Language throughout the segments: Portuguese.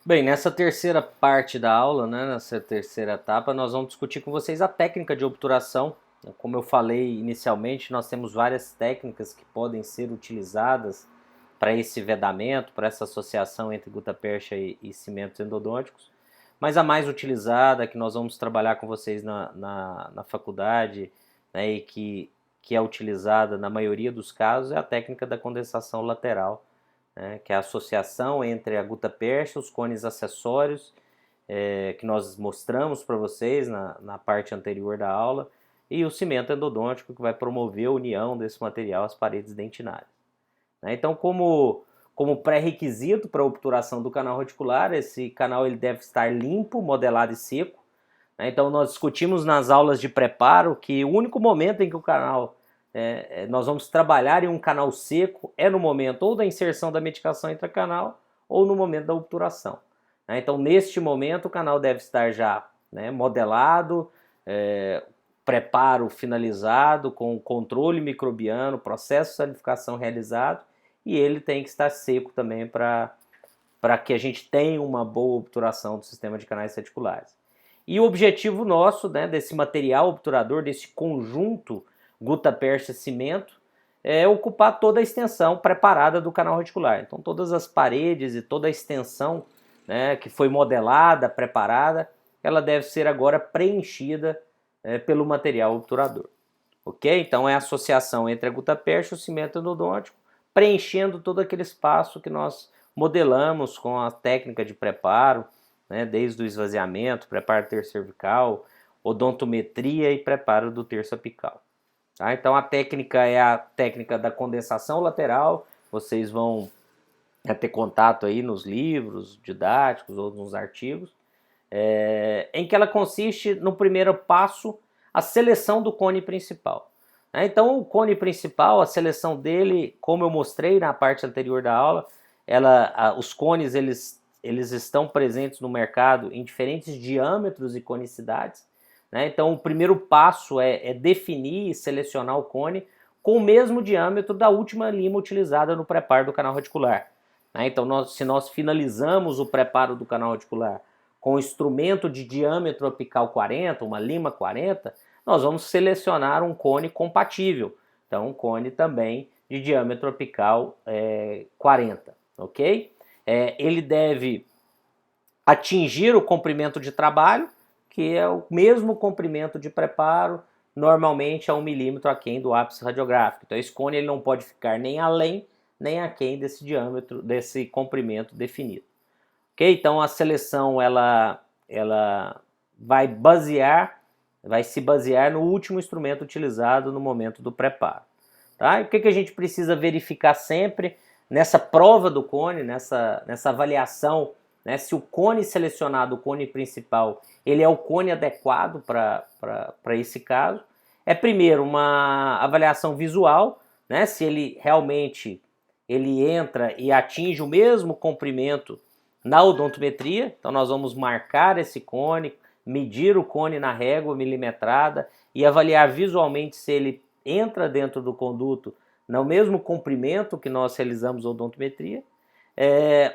Bem, nessa terceira parte da aula, né, nessa terceira etapa, nós vamos discutir com vocês a técnica de obturação. Como eu falei inicialmente, nós temos várias técnicas que podem ser utilizadas para esse vedamento, para essa associação entre gutta-percha e cimentos endodônticos, mas a mais utilizada, que nós vamos trabalhar com vocês na faculdade, né, e que é utilizada na maioria dos casos, é a técnica da condensação lateral, né, que é a associação entre a gutta-percha, os cones acessórios, que nós mostramos para vocês na parte anterior da aula, e o cimento endodôntico, que vai promover a união desse material às paredes dentinárias. Então, como pré-requisito para a obturação do canal radicular, esse canal ele deve estar limpo, modelado e seco. Então, nós discutimos nas aulas de preparo que o único momento em que o canal nós vamos trabalhar em um canal seco é no momento ou da inserção da medicação intracanal ou no momento da obturação. Então, neste momento, o canal deve estar já modelado, preparo finalizado, com controle microbiano, processo de salificação realizado, e ele tem que estar seco também para que a gente tenha uma boa obturação do sistema de canais reticulares. E o objetivo nosso, desse material obturador, desse conjunto gutta-percha cimento, é ocupar toda a extensão preparada do canal radicular. Então todas as paredes e toda a extensão que foi modelada, preparada, ela deve ser agora preenchida pelo material obturador. Ok? Então é a associação entre a gutta-percha e o cimento endodôntico, preenchendo todo aquele espaço que nós modelamos com a técnica de preparo, desde o esvaziamento, preparo do terço cervical, odontometria e preparo do terço apical. Tá? Então a técnica é a técnica da condensação lateral, vocês vão ter contato aí nos livros didáticos ou nos artigos, em que ela consiste, no primeiro passo, a seleção do cone principal. Então o cone principal, a seleção dele, como eu mostrei na parte anterior da aula, os cones eles estão presentes no mercado em diferentes diâmetros e conicidades. Então o primeiro passo é definir e selecionar o cone com o mesmo diâmetro da última lima utilizada no preparo do canal radicular. Então se nós finalizamos o preparo do canal radicular com um instrumento de diâmetro apical 40, uma lima 40, nós vamos selecionar um cone compatível. Então um cone também de diâmetro apical 40, ok? Ele deve atingir o comprimento de trabalho, que é o mesmo comprimento de preparo, normalmente a 1 milímetro aquém do ápice radiográfico. Então esse cone ele não pode ficar nem além, nem aquém desse diâmetro, desse comprimento definido. Ok? Então a seleção ela vai se basear no último instrumento utilizado no momento do preparo. Tá? E o que a gente precisa verificar sempre nessa prova do cone, nessa avaliação, se o cone selecionado, o cone principal, ele é o cone adequado para esse caso. Primeiro uma avaliação visual, se ele realmente entra e atinge o mesmo comprimento na odontometria. Então nós vamos marcar esse cone, medir o cone na régua milimetrada e avaliar visualmente se ele entra dentro do conduto no mesmo comprimento que nós realizamos a odontometria.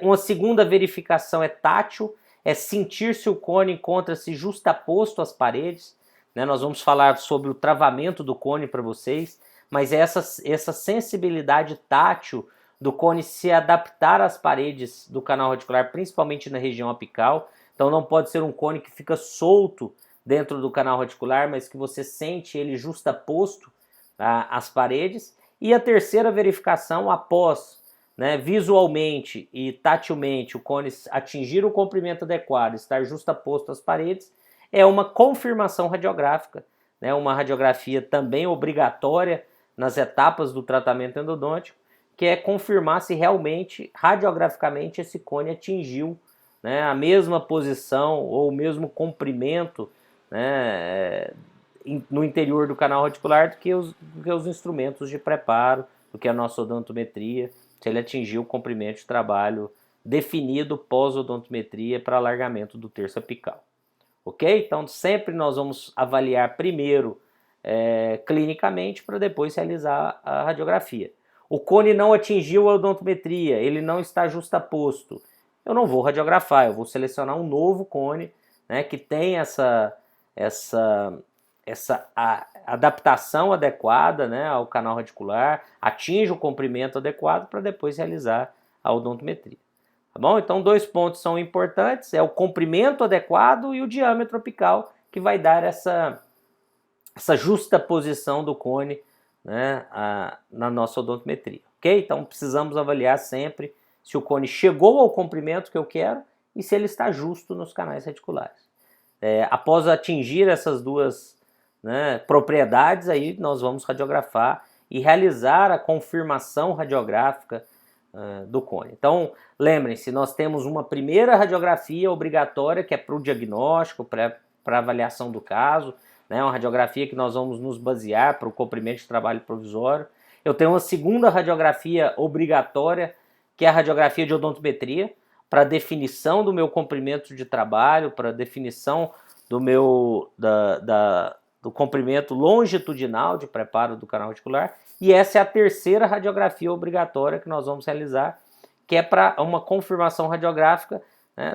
Uma segunda verificação é tátil, é sentir se o cone encontra-se justaposto às paredes. Nós vamos falar sobre o travamento do cone para vocês, mas essa sensibilidade tátil do cone se adaptar às paredes do canal radicular, principalmente na região apical. Então não pode ser um cone que fica solto dentro do canal radicular, mas que você sente ele justaposto às paredes. E a terceira verificação, após visualmente e tatilmente o cone atingir o comprimento adequado, estar justaposto às paredes, é uma confirmação radiográfica, uma radiografia também obrigatória nas etapas do tratamento endodôntico, que é confirmar se realmente, radiograficamente, esse cone atingiu a mesma posição ou o mesmo comprimento no interior do canal radicular do que os instrumentos de preparo, do que a nossa odontometria, se ele atingiu o comprimento de trabalho definido pós-odontometria para alargamento do terço apical. Ok? Então sempre nós vamos avaliar primeiro clinicamente para depois realizar a radiografia. O cone não atingiu a odontometria, ele não está justaposto. eu não vou radiografar, eu vou selecionar um novo cone, né, que tem essa adaptação adequada, né, ao canal radicular, atinge o comprimento adequado para depois realizar a odontometria. Tá bom? Então, 2 pontos são importantes, é o comprimento adequado e o diâmetro apical, que vai dar essa justa posição do cone, né, na nossa odontometria, ok? Então precisamos avaliar sempre se o cone chegou ao comprimento que eu quero e se ele está justo nos canais radiculares. Após atingir essas duas, né, propriedades, aí nós vamos radiografar e realizar a confirmação radiográfica do cone. Então, lembrem-se, nós temos uma primeira radiografia obrigatória, que é para o diagnóstico, para avaliação do caso, né, uma radiografia que nós vamos nos basear para o cumprimento de trabalho provisório. Eu tenho uma segunda radiografia obrigatória, que é a radiografia de odontometria, para definição do meu comprimento de trabalho, para definição do meu do comprimento longitudinal de preparo do canal radicular. E essa é a terceira radiografia obrigatória que nós vamos realizar, que é para uma confirmação radiográfica, né,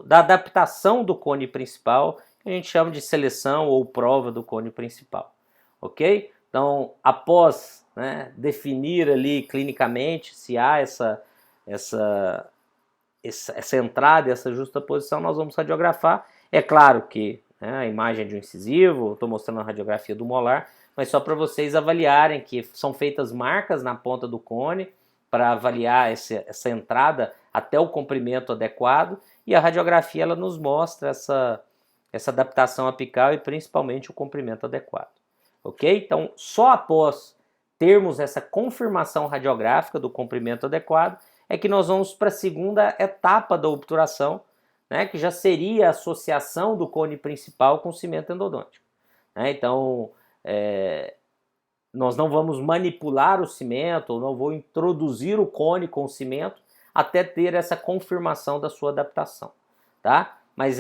da adaptação do cone principal, que a gente chama de seleção ou prova do cone principal, ok? Então, após, né, definir ali clinicamente se há essa entrada, essa justa posição, nós vamos radiografar. É claro que, né, a imagem é de um incisivo, estou mostrando a radiografia do molar, mas só para vocês avaliarem que são feitas marcas na ponta do cone para avaliar essa entrada até o comprimento adequado, e a radiografia ela nos mostra essa adaptação apical e principalmente o comprimento adequado, ok? Então, só após termos essa confirmação radiográfica do comprimento adequado é que nós vamos para a segunda etapa da obturação, né, que já seria a associação do cone principal com o cimento endodôntico, né? Então, nós não vamos manipular o cimento, ou não vou introduzir o cone com o cimento até ter essa confirmação da sua adaptação, tá? Mas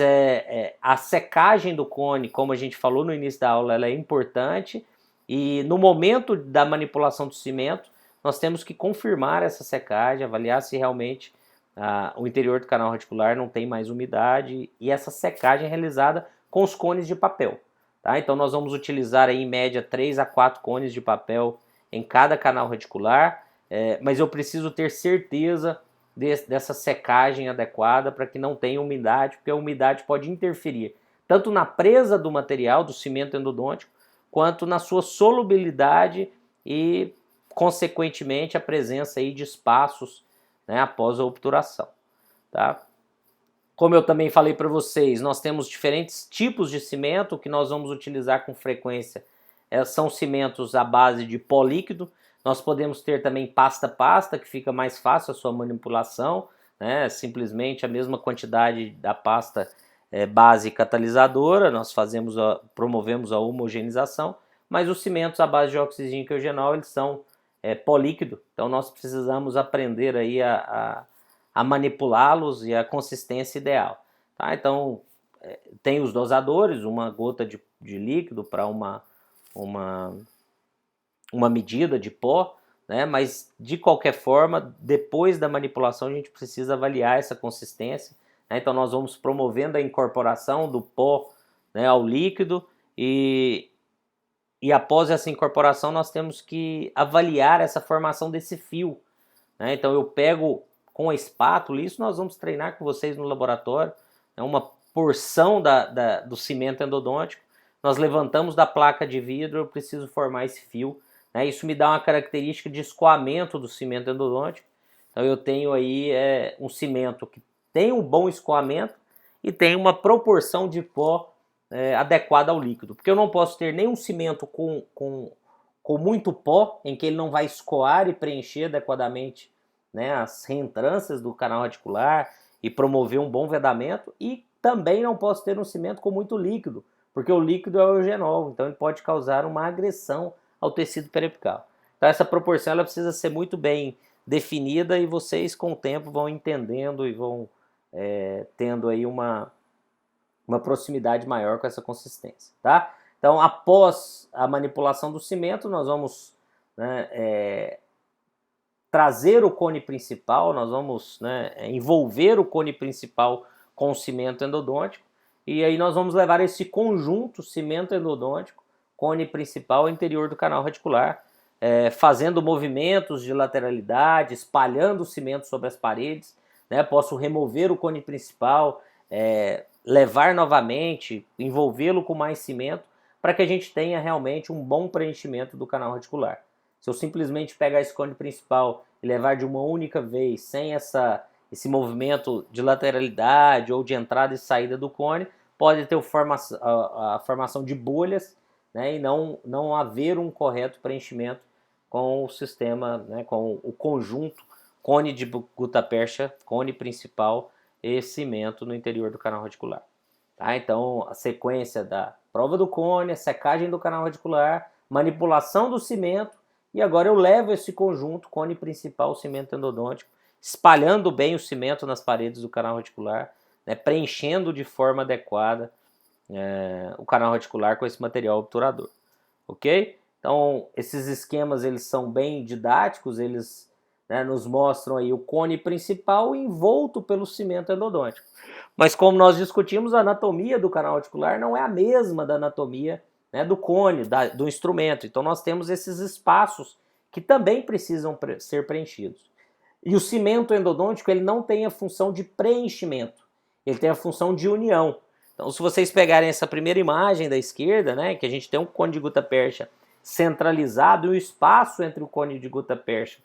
a secagem do cone, como a gente falou no início da aula, ela é importante, e no momento da manipulação do cimento, nós temos que confirmar essa secagem, avaliar se realmente o interior do canal radicular não tem mais umidade, e essa secagem é realizada com os cones de papel. Tá? Então nós vamos utilizar aí, em média 3 a 4 cones de papel em cada canal radicular, mas eu preciso ter certeza dessa secagem adequada para que não tenha umidade, porque a umidade pode interferir tanto na presa do material, do cimento endodôntico, quanto na sua solubilidade e, consequentemente, a presença aí de espaços, né, após a obturação. Tá? Como eu também falei para vocês, nós temos diferentes tipos de cimento que nós vamos utilizar com frequência. São cimentos à base de pó líquido. Nós podemos ter também pasta-pasta, que fica mais fácil a sua manipulação, né? Simplesmente a mesma quantidade da pasta base catalisadora, nós promovemos a homogeneização, mas os cimentos à base de óxido de zinco e eugenol, eles são pó líquido, então nós precisamos aprender aí a manipulá-los e a consistência ideal. Tá? Então, tem os dosadores, uma gota de líquido para uma medida de pó, né? Mas de qualquer forma, depois da manipulação, a gente precisa avaliar essa consistência, né? Então, nós vamos promovendo a incorporação do pó, né, ao líquido, e após essa incorporação, nós temos que avaliar essa formação desse fio, né? Então, eu pego com a espátula, isso nós vamos treinar com vocês no laboratório, é uma porção do cimento endodôntico, nós levantamos da placa de vidro, eu preciso formar esse fio, né? Isso me dá uma característica de escoamento do cimento endodôntico. Então eu tenho aí um cimento que tem um bom escoamento e tem uma proporção de pó adequada ao líquido, porque eu não posso ter nenhum cimento com muito pó, em que ele não vai escoar e preencher adequadamente, né, as reentrâncias do canal radicular e promover um bom vedamento, e também não posso ter um cimento com muito líquido, porque o líquido é o eugenol, então ele pode causar uma agressão ao tecido periapical. Então essa proporção ela precisa ser muito bem definida, e vocês com o tempo vão entendendo e vão tendo aí uma proximidade maior com essa consistência, tá? Então, após a manipulação do cimento, nós vamos, né, trazer o cone principal, nós vamos, né, envolver o cone principal com o cimento endodôntico, e aí nós vamos levar esse conjunto cimento endodôntico, cone principal, interior do canal radicular, fazendo movimentos de lateralidade, espalhando o cimento sobre as paredes, né? Posso remover o cone principal, levar novamente, envolvê-lo com mais cimento, para que a gente tenha realmente um bom preenchimento do canal radicular. Se eu simplesmente pegar esse cone principal e levar de uma única vez, sem esse movimento de lateralidade ou de entrada e saída do cone, pode ter a formação de bolhas, né, e não haver um correto preenchimento com o sistema, né, com o conjunto cone de gutta-percha, cone principal e cimento no interior do canal radicular. Tá? Então, a sequência da prova do cone, a secagem do canal radicular, manipulação do cimento, e agora eu levo esse conjunto, cone principal, cimento endodôntico, espalhando bem o cimento nas paredes do canal radicular, né, preenchendo de forma adequada o canal radicular com esse material obturador, ok? Então, esses esquemas eles são bem didáticos, eles, né, nos mostram aí o cone principal envolto pelo cimento endodôntico. Mas como nós discutimos, a anatomia do canal radicular não é a mesma da anatomia, né, do cone, do instrumento. Então nós temos esses espaços que também precisam ser preenchidos. E o cimento endodôntico ele não tem a função de preenchimento, ele tem a função de união. Então, se vocês pegarem essa primeira imagem da esquerda, né, que a gente tem um cone de gutta-percha centralizado e o espaço entre o cone de gutta-percha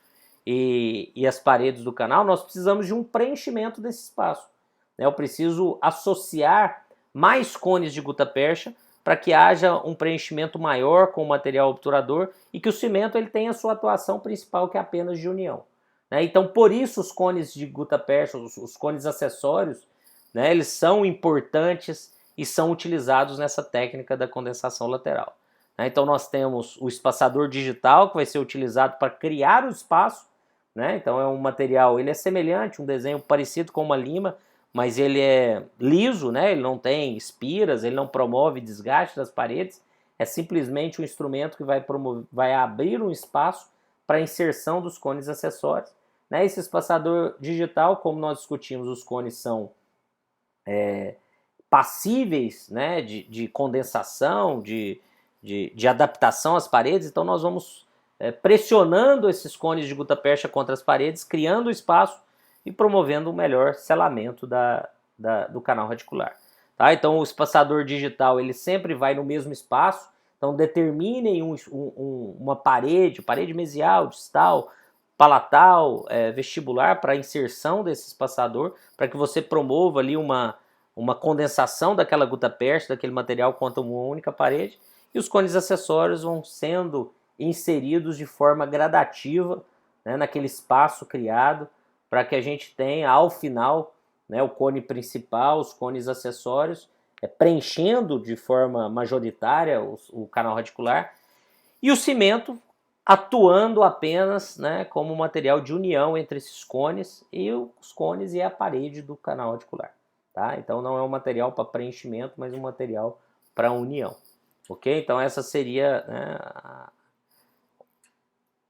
e as paredes do canal, nós precisamos de um preenchimento desse espaço. Eu preciso associar mais cones de gutta-percha para que haja um preenchimento maior com o material obturador e que o cimento ele tenha a sua atuação principal, que é apenas de união. Então, por isso os cones de gutta-percha, os cones acessórios, né, eles são importantes e são utilizados nessa técnica da condensação lateral. Então nós temos o espaçador digital, que vai ser utilizado para criar o espaço, né? Então é um material, ele é semelhante, um desenho parecido com uma lima, mas ele é liso, né? Ele não tem espiras, ele não promove desgaste das paredes, é simplesmente um instrumento que vai abrir um espaço para a inserção dos cones acessórios. Né? Esse espaçador digital, como nós discutimos, os cones são passíveis, né, de condensação, de adaptação às paredes, então nós vamos pressionando esses cones de gutta-percha contra as paredes, criando espaço e promovendo um melhor selamento do canal radicular. Tá? Então o espaçador digital ele sempre vai no mesmo espaço, então determinem uma parede mesial, distal, palatal, vestibular para a inserção desse espaçador, para que você promova ali uma condensação daquela gutta-percha, daquele material contra uma única parede, e os cones acessórios vão sendo inseridos de forma gradativa, né, naquele espaço criado, para que a gente tenha, ao final, né, o cone principal, os cones acessórios, preenchendo de forma majoritária o canal radicular, e o cimento atuando apenas, né, como material de união entre esses cones e os cones e a parede do canal radicular. Tá? Então não é um material para preenchimento, mas um material para união. Ok? Então essa seria, né,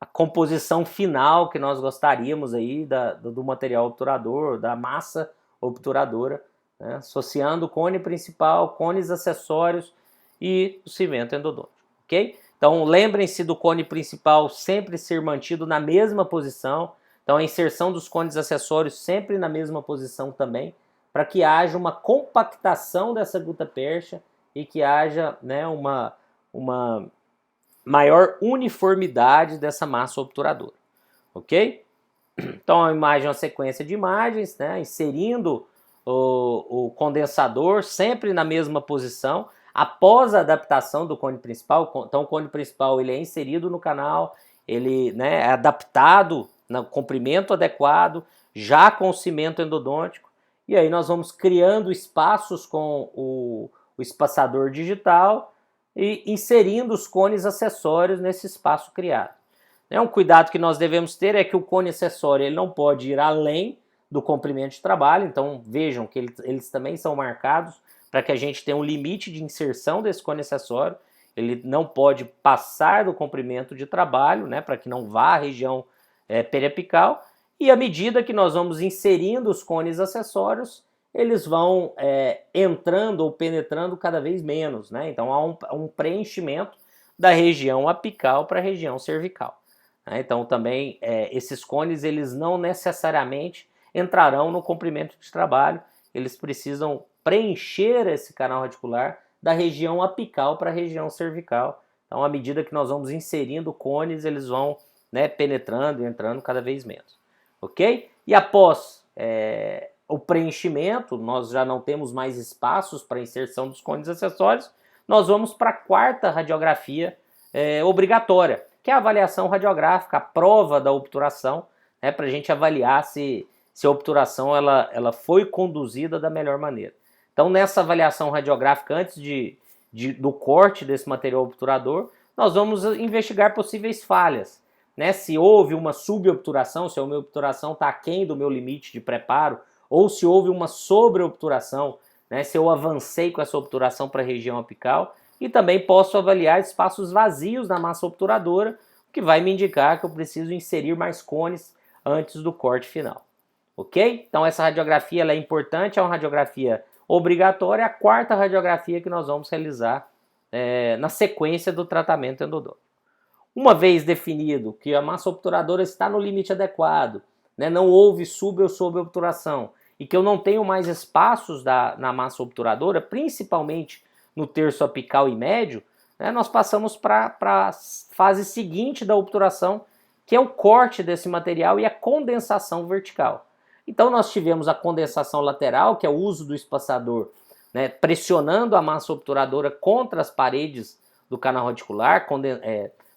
a composição final que nós gostaríamos aí do material obturador, da massa obturadora, né, associando o cone principal, cones acessórios e o cimento endodôntico. Ok? Então lembrem-se do cone principal sempre ser mantido na mesma posição. Então a inserção dos cones acessórios sempre na mesma posição também, para que haja uma compactação dessa gutta-percha e que haja, né, uma maior uniformidade dessa massa obturadora, ok? Então a imagem é uma sequência de imagens, né, inserindo o condensador sempre na mesma posição, após a adaptação do cone principal. Então o cone principal ele é inserido no canal, ele, né, é adaptado no comprimento adequado, já com o cimento endodôntico, e aí nós vamos criando espaços com o espaçador digital e inserindo os cones acessórios nesse espaço criado. Um cuidado que nós devemos ter é que o cone acessório ele não pode ir além do comprimento de trabalho, então vejam que eles também são marcados para que a gente tenha um limite de inserção desse cone acessório. Ele não pode passar do comprimento de trabalho, né, para que não vá à região periapical, e à medida que nós vamos inserindo os cones acessórios, eles vão entrando ou penetrando cada vez menos, né? Então há um preenchimento da região apical para a região cervical. Né? Então também esses cones eles não necessariamente entrarão no comprimento de trabalho, eles precisam preencher esse canal radicular da região apical para a região cervical. Então à medida que nós vamos inserindo cones, eles vão, né, penetrando e entrando cada vez menos. Ok? E após o preenchimento, nós já não temos mais espaços para inserção dos cones acessórios, nós vamos para a quarta radiografia obrigatória, que é a avaliação radiográfica, a prova da obturação, né, para a gente avaliar se a obturação ela foi conduzida da melhor maneira. Então, nessa avaliação radiográfica, antes do corte desse material obturador, nós vamos investigar possíveis falhas, né? Se houve uma subobturação, se a minha obturação está aquém do meu limite de preparo, ou se houve uma sobreobturação, né? Se eu avancei com essa obturação para a região apical, e também posso avaliar espaços vazios na massa obturadora, o que vai me indicar que eu preciso inserir mais cones antes do corte final. Ok? Então essa radiografia ela é importante, é uma radiografia obrigatória, a quarta radiografia que nós vamos realizar na sequência do tratamento endodôntico. Uma vez definido que a massa obturadora está no limite adequado, né, não houve sub ou sobreobturação, e que eu não tenho mais espaços na massa obturadora, principalmente no terço apical e médio, né, nós passamos para a fase seguinte da obturação, que é o corte desse material e a condensação vertical. Então nós tivemos a condensação lateral, que é o uso do espaçador, né, pressionando a massa obturadora contra as paredes do canal radicular,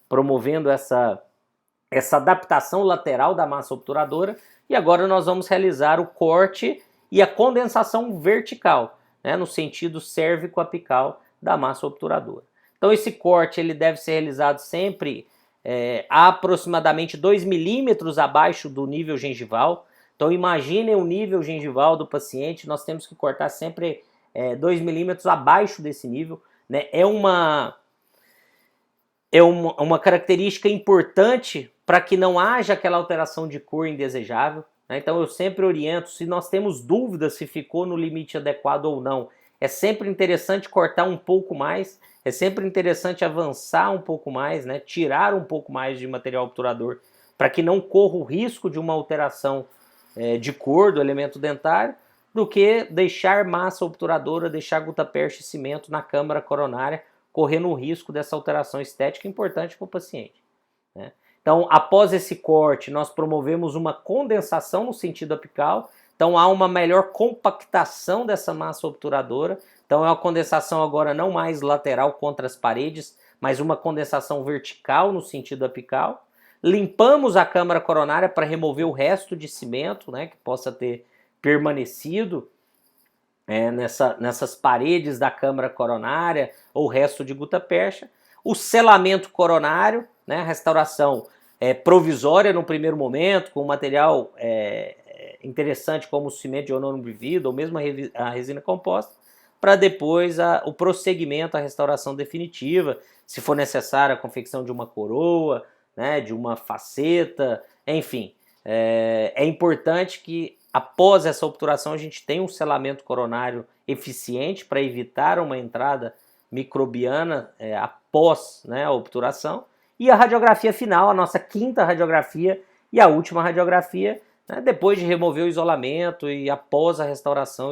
promovendo essa adaptação lateral da massa obturadora, e agora nós vamos realizar o corte e a condensação vertical, né, no sentido cérvico-apical da massa obturadora. Então esse corte ele deve ser realizado sempre a aproximadamente 2 milímetros abaixo do nível gengival. Então imaginem o nível gengival do paciente, nós temos que cortar sempre 2 milímetros abaixo desse nível, né? É uma característica importante para que não haja aquela alteração de cor indesejável, né? Então eu sempre oriento, se nós temos dúvidas se ficou no limite adequado ou não, é sempre interessante cortar um pouco mais, é sempre interessante avançar um pouco mais, né? Tirar um pouco mais de material obturador, para que não corra o risco de uma alteração de cor do elemento dentário, do que deixar massa obturadora, deixar gutapercha e cimento na câmara coronária, correndo o risco dessa alteração estética importante para o paciente, né? Então, após esse corte, nós promovemos uma condensação no sentido apical, então há uma melhor compactação dessa massa obturadora, então é uma condensação agora não mais lateral contra as paredes, mas uma condensação vertical no sentido apical. Limpamos a câmara coronária para remover o resto de cimento, né, que possa ter permanecido nessas paredes da câmara coronária ou resto de gutapercha. O selamento coronário, né, a restauração provisória no primeiro momento, com material interessante como o cimento de ionônio bivido ou mesmo a resina composta, para depois o prosseguimento, a restauração definitiva, se for necessário a confecção de uma coroa, né, de uma faceta, enfim. É importante que após essa obturação a gente tenha um selamento coronário eficiente para evitar uma entrada microbiana após, né, a obturação. E a radiografia final, a nossa quinta radiografia e a última radiografia, né, depois de remover o isolamento e após a restauração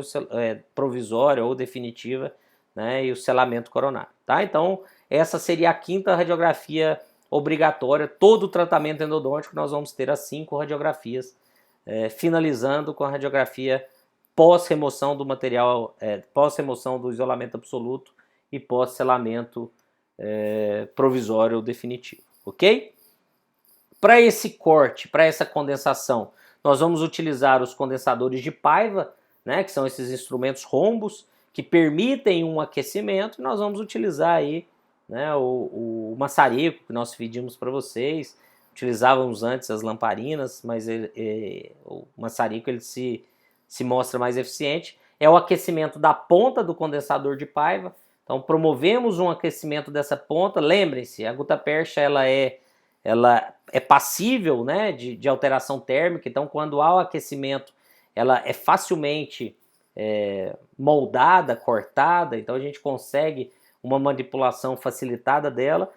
provisória ou definitiva, né, e o selamento coronário. Tá? Então essa seria a quinta radiografia obrigatória. Todo o tratamento endodôntico nós vamos ter as 5 radiografias, finalizando com a radiografia pós-remoção do material, pós-remoção do isolamento absoluto e pós-selamento provisório ou definitivo, ok? Para esse corte, para essa condensação, nós vamos utilizar os condensadores de Paiva, né, que são esses instrumentos rombos que permitem um aquecimento, e nós vamos utilizar aí, né, o maçarico que nós pedimos para vocês. Utilizávamos antes as lamparinas, mas o maçarico ele se mostra mais eficiente. É o aquecimento da ponta do condensador de Paiva. Então promovemos um aquecimento dessa ponta. Lembrem-se, a gutapercha ela é passível, né, de alteração térmica, então quando há o aquecimento, ela é facilmente moldada, cortada, então a gente consegue uma manipulação facilitada dela.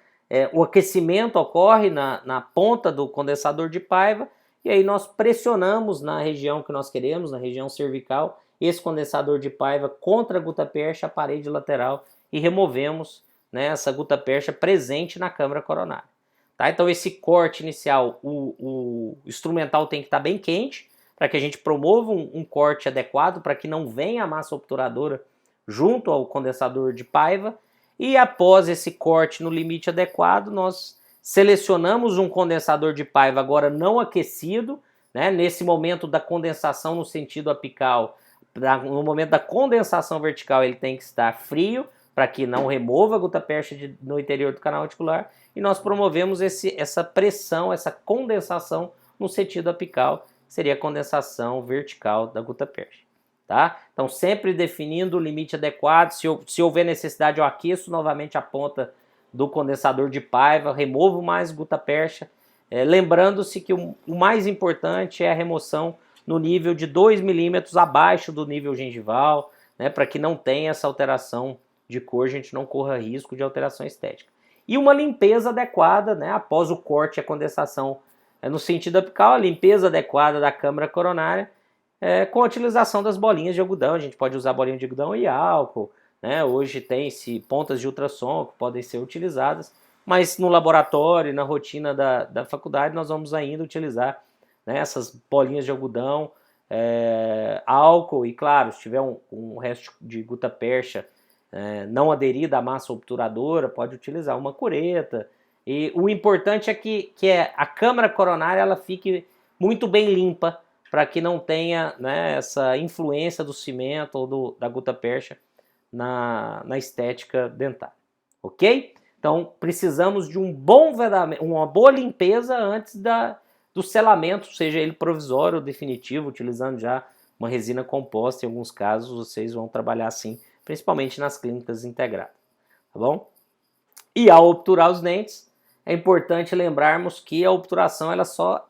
O aquecimento ocorre na ponta do condensador de Paiva, e aí nós pressionamos na região que nós queremos, na região cervical, esse condensador de Paiva contra a gutta-percha, a parede lateral, e removemos, né, essa gutta-percha presente na câmara coronária. Tá? Então esse corte inicial, o instrumental tem que estar bem quente, para que a gente promova um corte adequado, para que não venha a massa obturadora junto ao condensador de Paiva, e após esse corte no limite adequado, nós selecionamos um condensador de Paiva agora não aquecido, né? Nesse momento da condensação no sentido apical, no momento da condensação vertical ele tem que estar frio, para que não remova a gutta-percha no interior do canal articular, e nós promovemos essa pressão, essa condensação no sentido apical, seria a condensação vertical da gutta-percha. Tá? Então sempre definindo o limite adequado, se houver necessidade eu aqueço novamente a ponta do condensador de Paiva, removo mais gutta-percha, lembrando-se que o mais importante é a remoção no nível de 2 milímetros abaixo do nível gengival, né, para que não tenha essa alteração de cor, a gente não corra risco de alteração estética. E uma limpeza adequada, né, após o corte e a condensação no sentido apical, a limpeza adequada da câmara coronária, com a utilização das bolinhas de algodão. A gente pode usar bolinha de algodão e álcool, né? Hoje tem-se pontas de ultrassom que podem ser utilizadas, mas no laboratório, na rotina da faculdade, nós vamos ainda utilizar, né, essas bolinhas de algodão, álcool e, claro, se tiver um resto de gutta-percha não aderida à massa obturadora, pode utilizar uma cureta. E o importante é que a câmara coronária ela fique muito bem limpa, para que não tenha, né, essa influência do cimento ou da gutta-percha na estética dentária, ok? Então precisamos de um bom vedamento, uma boa limpeza antes do selamento, seja ele provisório ou definitivo, utilizando já uma resina composta. Em alguns casos vocês vão trabalhar assim, principalmente nas clínicas integradas, tá bom? E ao obturar os dentes, é importante lembrarmos que a obturação ela só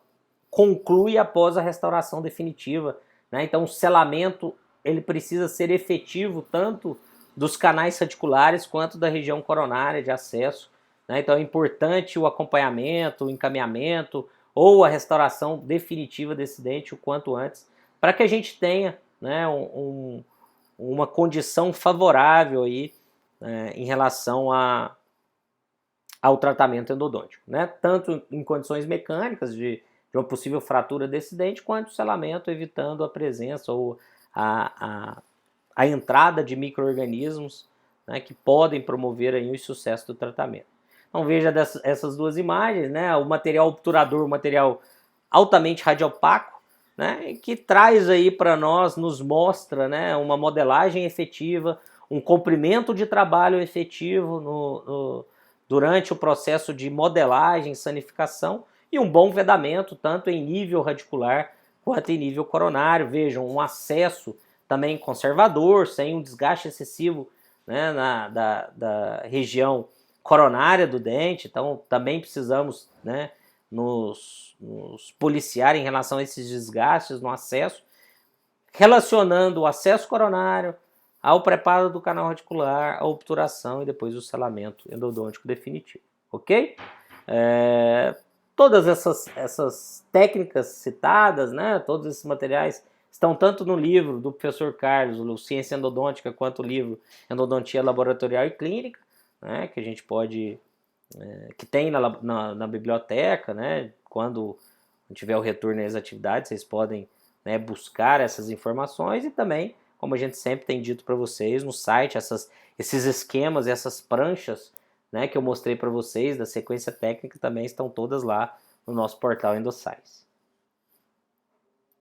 conclui após a restauração definitiva, né? Então o selamento ele precisa ser efetivo tanto dos canais radiculares quanto da região coronária de acesso, né? Então é importante o acompanhamento, o encaminhamento ou a restauração definitiva desse dente o quanto antes, para que a gente tenha, né, uma condição favorável aí, em relação ao tratamento endodôntico, né? Tanto em condições mecânicas de uma possível fratura desse dente, quanto o selamento, evitando a presença ou a entrada de micro-organismos, né, que podem promover aí o sucesso do tratamento. Então veja essas duas imagens, né, o material obturador, o material altamente radiopaco, né, que traz aí para nós, nos mostra, né, uma modelagem efetiva, um comprimento de trabalho efetivo durante o processo de modelagem, sanificação, e um bom vedamento, tanto em nível radicular quanto em nível coronário. Vejam, um acesso também conservador, sem um desgaste excessivo, né, da região coronária do dente. Então também precisamos, né, nos policiar em relação a esses desgastes no acesso, relacionando o acesso coronário ao preparo do canal radicular, a obturação e depois o selamento endodôntico definitivo, ok? Todas essas técnicas citadas, né, todos esses materiais estão tanto no livro do professor Carlos, o Ciência Endodôntica, quanto o livro Endodontia Laboratorial e Clínica, né, que a gente pode, que tem na biblioteca, né, quando tiver o retorno às atividades, vocês podem, né, buscar essas informações, e também, como a gente sempre tem dito para vocês, no site, esses esquemas, essas pranchas, né, que eu mostrei para vocês da sequência técnica também estão todas lá no nosso portal EndoScience.